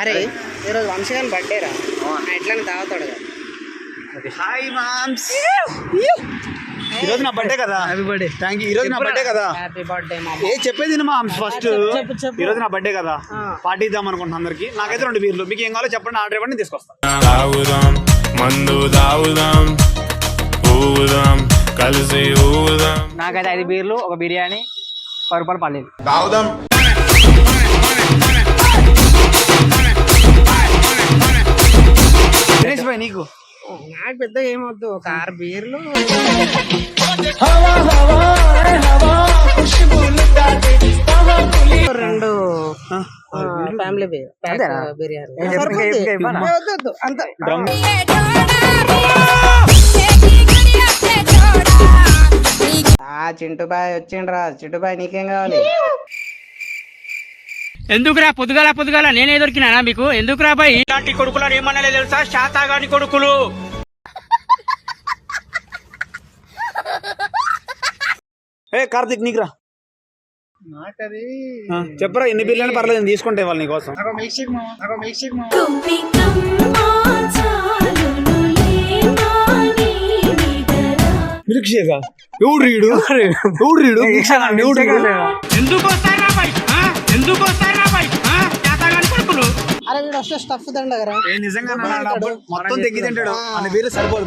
అరే ఈరోజు వంశగాని బర్త్డే రా, ఎట్లా తాగుతాడు కదా. హాయ్ మామ్స్, ఈరోజు నా బర్త్డే కదా. Happy birthday. Thank you. ఈరోజు నా బర్త్డే కదా. హ్యాపీ బర్త్డే మామ. ఏ చెప్పేది మామ్స్, ఫస్ట్ ఈరోజు నా బర్త్డే కదా, పార్టీ ఇద్దాం అనుకుంటున్నాను అందరికి. నాకైతే 2 బీర్లు, మీకు ఏం కావాలో చెప్పండి, ఆర్డర్ ఇవ్వండి, తీసుకొస్తాను. తాగుదాం మందు తాగుదాం, ఊదాం కలిసి ఊదాం. నాకైతే 5 బీర్లు, 1 బిర్యానీ, 10 రూపాయలు పల్లీలు. తాగుదాం. దినేష్ భాయ్ నీకు? నాకు పెద్దగా ఏమొద్దు, ఒక 6 బీర్లు, 2 ఫ్యామిలీ బిర్యానీ అంత. చింటుబాయ్ వచ్చిండ్రా. చింటుబాయ్ నీకేం కావాలి? ఎందుకురా పొద్దుగాల నేనే దొరికినా మీకు? ఎందుకురా బాయ్? ఇలాంటి కొడుకులను ఏమన్నా తెలుసా? శాతాగాని కొడుకులు. ఏ కార్తిక్ నీకురా. చెప్పరా, ఎన్ని బిర్యానీ పర్లేదు, నేను తీసుకుంటే వాళ్ళు నీకోసం. మిల్క్ షేక్ ఎవడు రీడు ఎందుకు వస్తారా బాయ్? ఎందుకు వస్తారా బాయ్? శాతాగాని కొడుకులు. అరే వీడు వస్తే స్టఫ్ దండగరా. నిజంగా మొత్తం తగ్గి తింటాడు అన్న బీరు సరిపోదు.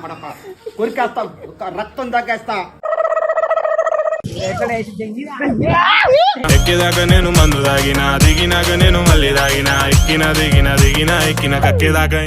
మన కొరికేస్తా, రక్తం తగ్గేస్తా. ఎక్కేదాకా నేను మందు తాగినా, దిగినాక నేను మళ్ళీ తాగినా, ఎక్కిన దిగిన కక్కేదాకా